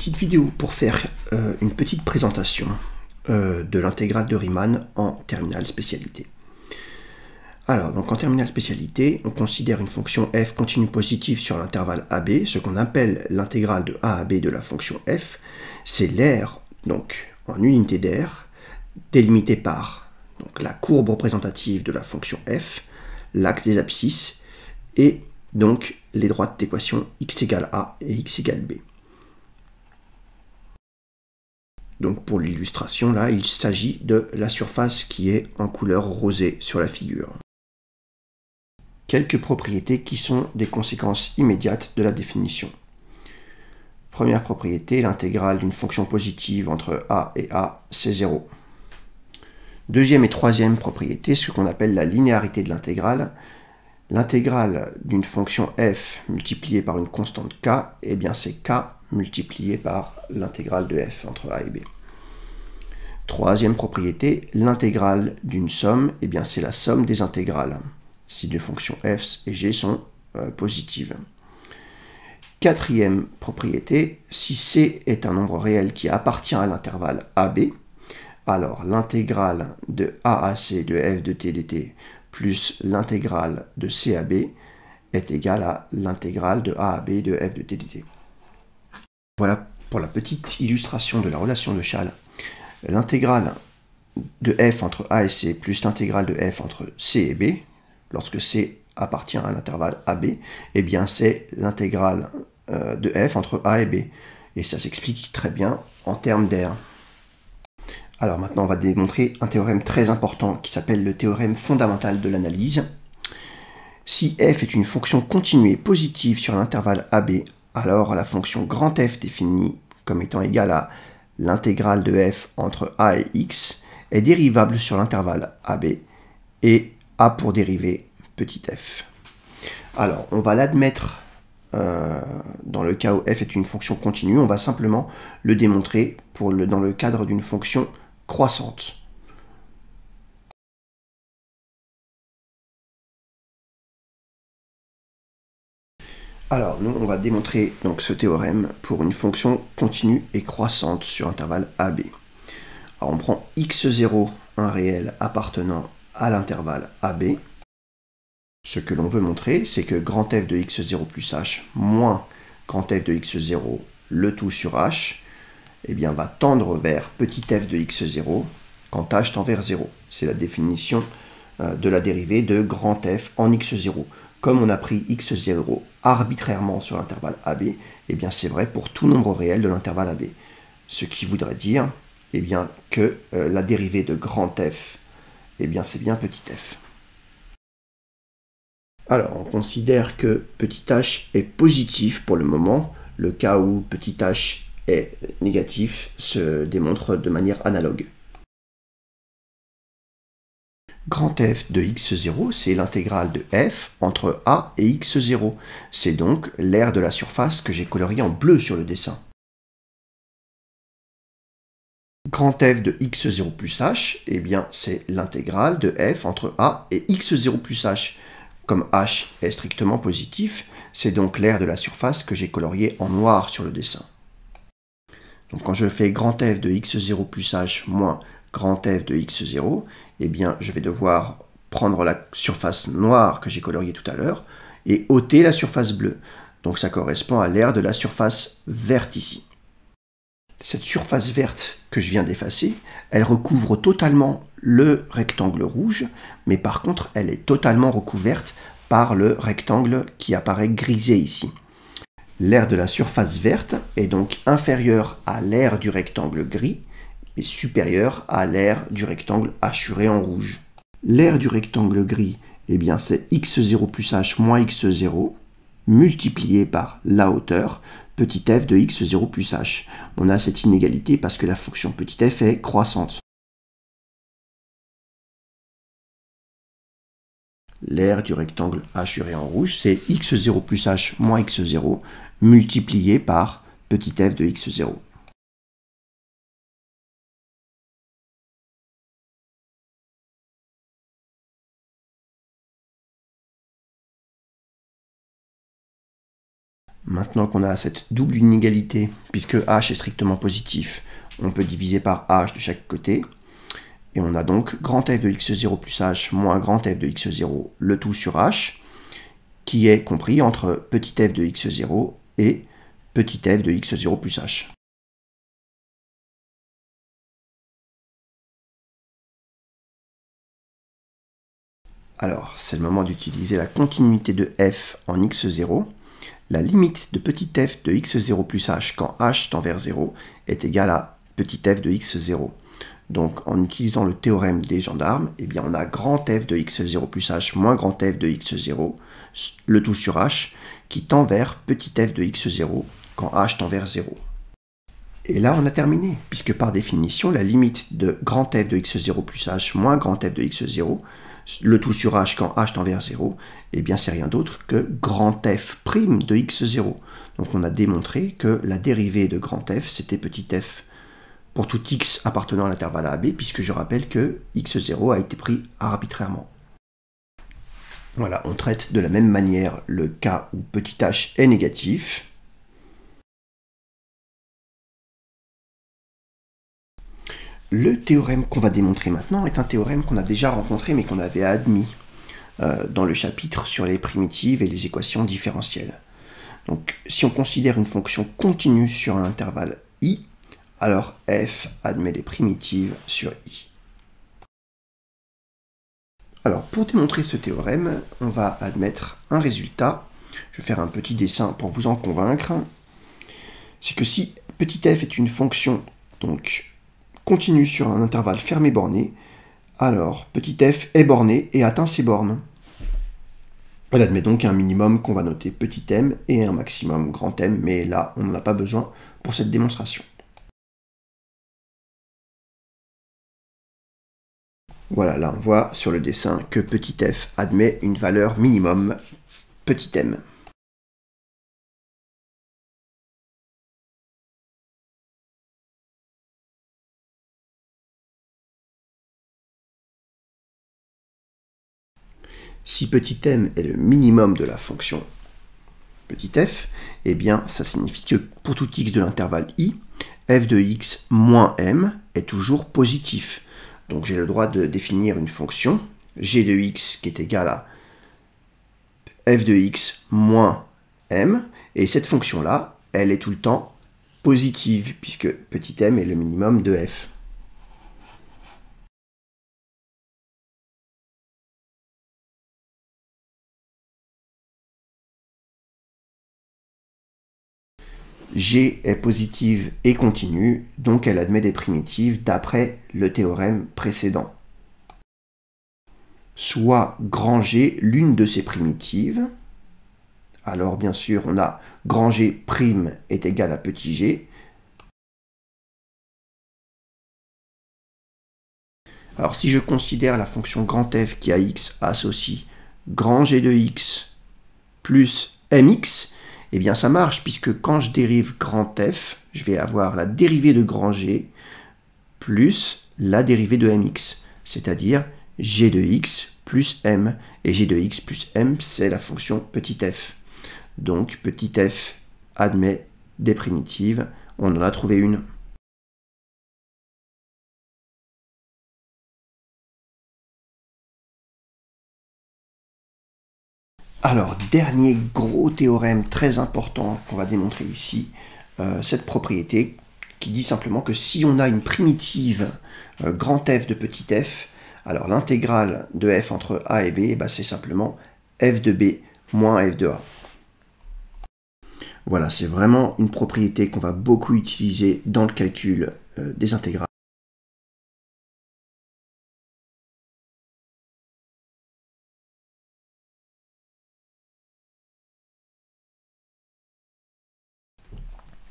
petite vidéo pour faire une petite présentation de l'intégrale de Riemann en terminale spécialité. Alors, donc en terminale spécialité, on considère une fonction f continue positive sur l'intervalle AB, ce qu'on appelle l'intégrale de a à b de la fonction f. C'est l'aire, donc en unité d'aire, délimitée par donc, la courbe représentative de la fonction f, l'axe des abscisses, et donc les droites d'équation x égale a et x égale b. Donc pour l'illustration, là, il s'agit de la surface qui est en couleur rosée sur la figure. Quelques propriétés qui sont des conséquences immédiates de la définition. Première propriété, l'intégrale d'une fonction positive entre a et a, c'est 0. Deuxième et troisième propriété, ce qu'on appelle la linéarité de l'intégrale. L'intégrale d'une fonction f multipliée par une constante k, eh bien c'est k multiplié par l'intégrale de f entre a et b. Troisième propriété, l'intégrale d'une somme, eh bien c'est la somme des intégrales, si les fonctions f et g sont positives. Quatrième propriété, si c est un nombre réel qui appartient à l'intervalle AB, alors l'intégrale de a à c de f de t dt plus l'intégrale de c à b est égale à l'intégrale de a à b de f de t dt. Voilà pour la petite illustration de la relation de Chasles. L'intégrale de f entre a et c plus l'intégrale de f entre c et b, lorsque c appartient à l'intervalle AB, eh bien c'est l'intégrale de f entre a et b. Et ça s'explique très bien en termes d'aire. Alors maintenant, on va démontrer un théorème très important qui s'appelle le théorème fondamental de l'analyse. Si f est une fonction continue et positive sur l'intervalle AB, alors la fonction grand F définie comme étant égale à l'intégrale de f entre a et x est dérivable sur l'intervalle AB et a pour dérivée petit f. Alors, on va l'admettre dans le cas où f est une fonction continue, on va simplement le démontrer dans le cadre d'une fonction croissante. Alors, nous, on va démontrer donc ce théorème pour une fonction continue et croissante sur intervalle AB. Alors, on prend x0, un réel appartenant à l'intervalle AB. Ce que l'on veut montrer, c'est que grand f de x0 plus h moins grand f de x0, le tout sur h, eh bien, va tendre vers petit f de x0 quand h tend vers 0. C'est la définition de la dérivée de grand f en x0. Comme on a pris x0 arbitrairement sur l'intervalle AB, eh bien c'est vrai pour tout nombre réel de l'intervalle AB. Ce qui voudrait dire eh bien, que la dérivée de grand f, eh bien c'est bien petit f. Alors, on considère que petit h est positif pour le moment. Le cas où petit h est négatif se démontre de manière analogue. Grand f de x0, c'est l'intégrale de f entre a et x0. C'est donc l'aire de la surface que j'ai coloriée en bleu sur le dessin. Grand f de x0 plus h, eh bien c'est l'intégrale de f entre a et x0 plus h. Comme h est strictement positif, c'est donc l'aire de la surface que j'ai coloriée en noir sur le dessin. Donc quand je fais grand f de x0 plus h moins grand f de x0, eh bien je vais devoir prendre la surface noire que j'ai coloriée tout à l'heure et ôter la surface bleue. Donc ça correspond à l'aire de la surface verte ici. Cette surface verte que je viens d'effacer, elle recouvre totalement le rectangle rouge, mais par contre elle est totalement recouverte par le rectangle qui apparaît grisé ici. L'aire de la surface verte est donc inférieure à l'aire du rectangle gris et supérieure à l'aire du rectangle hachuré en rouge. L'aire du rectangle gris, eh bien c'est x0 plus h moins x0 multiplié par la hauteur petit f de x0 plus h. On a cette inégalité parce que la fonction petit f est croissante. L'aire du rectangle hachuré en rouge, c'est x0 plus h moins x0 multiplié par petit f de x0. Maintenant qu'on a cette double inégalité, puisque h est strictement positif, on peut diviser par h de chaque côté. Et on a donc grand f de x0 plus h moins grand f de x0, le tout sur h, qui est compris entre petit f de x0 et petit f de x0 plus h. Alors, c'est le moment d'utiliser la continuité de f en x0. La limite de petit f de x0 plus h quand h tend vers 0 est égale à petit f de x0. Donc, en utilisant le théorème des gendarmes, eh bien, on a grand f de x0 plus h moins grand f de x0, le tout sur h, qui tend vers petit f de x0 quand h tend vers 0. Et là, on a terminé, puisque par définition, la limite de grand f de x0 plus h moins grand f de x0, le tout sur h quand h tend vers 0, eh bien, c'est rien d'autre que grand f' de x0. Donc, on a démontré que la dérivée de grand f, c'était petit f pour tout x appartenant à l'intervalle AB, puisque je rappelle que x0 a été pris arbitrairement. Voilà, on traite de la même manière le cas où petit h est négatif. Le théorème qu'on va démontrer maintenant est un théorème qu'on a déjà rencontré, mais qu'on avait admis dans le chapitre sur les primitives et les équations différentielles. Donc, si on considère une fonction continue sur un intervalle i, alors f admet des primitives sur i. Alors, pour démontrer ce théorème, on va admettre un résultat. Je vais faire un petit dessin pour vous en convaincre. C'est que si petit f est une fonction donc continue sur un intervalle fermé borné, alors petit f est borné et atteint ses bornes. Elle admet donc un minimum qu'on va noter petit m et un maximum grand M, mais là, on n'en a pas besoin pour cette démonstration. Voilà, là on voit sur le dessin que petit f admet une valeur minimum petit m. Si petit m est le minimum de la fonction petit f, eh bien ça signifie que pour tout x de l'intervalle i, f de x moins m est toujours positif. Donc j'ai le droit de définir une fonction, g de x qui est égale à f de x moins m, et cette fonction-là, elle est tout le temps positive, puisque petit m est le minimum de f. G est positive et continue, donc elle admet des primitives d'après le théorème précédent. Soit grand G l'une de ces primitives. Alors bien sûr, on a grand G' est égal à petit g. Alors si je considère la fonction grand f qui à x associe grand G de x plus mx, eh bien ça marche, puisque quand je dérive grand f, je vais avoir la dérivée de grand G plus la dérivée de mx, c'est-à-dire g de x plus m. Et g de x plus m, c'est la fonction petit f. Donc petit f admet des primitives, on en a trouvé une. Alors, dernier gros théorème très important qu'on va démontrer ici, cette propriété qui dit simplement que si on a une primitive grand f de petit f, alors l'intégrale de f entre a et b, bah, c'est simplement f de b moins f de a. Voilà, c'est vraiment une propriété qu'on va beaucoup utiliser dans le calcul des intégrales.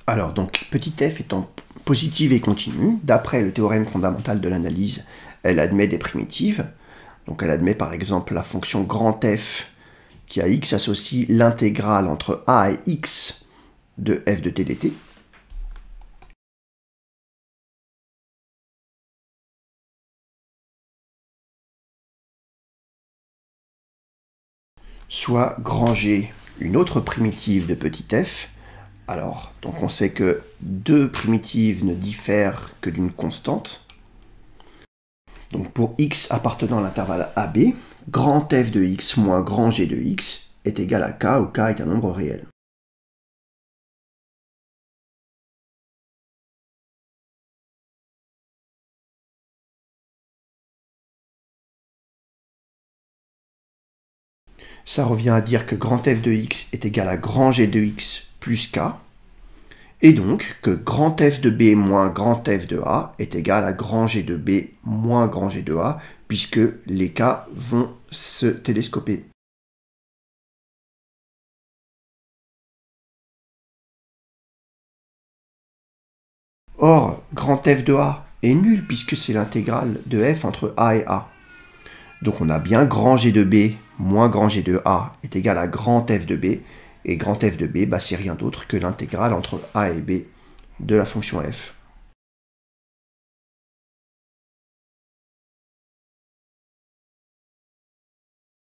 Alors, donc, petit f étant positive et continue, d'après le théorème fondamental de l'analyse, elle admet des primitives. Donc, elle admet par exemple la fonction grand f qui à x associe l'intégrale entre a et x de f de t dt. Soit grand G une autre primitive de petit f. Alors, donc on sait que deux primitives ne diffèrent que d'une constante. Donc pour x appartenant à l'intervalle AB, grand f de x moins grand g de x est égal à k, où k est un nombre réel. Ça revient à dire que grand f de x est égal à grand g de x plus k, et donc que grand f de b moins grand f de a est égal à grand g de b moins grand g de a, puisque les cas vont se télescoper. Or, grand f de a est nul puisque c'est l'intégrale de f entre a et a. Donc on a bien grand g de b moins grand g de a est égal à grand f de b, et grand f de b, c'est rien d'autre que l'intégrale entre a et b de la fonction f.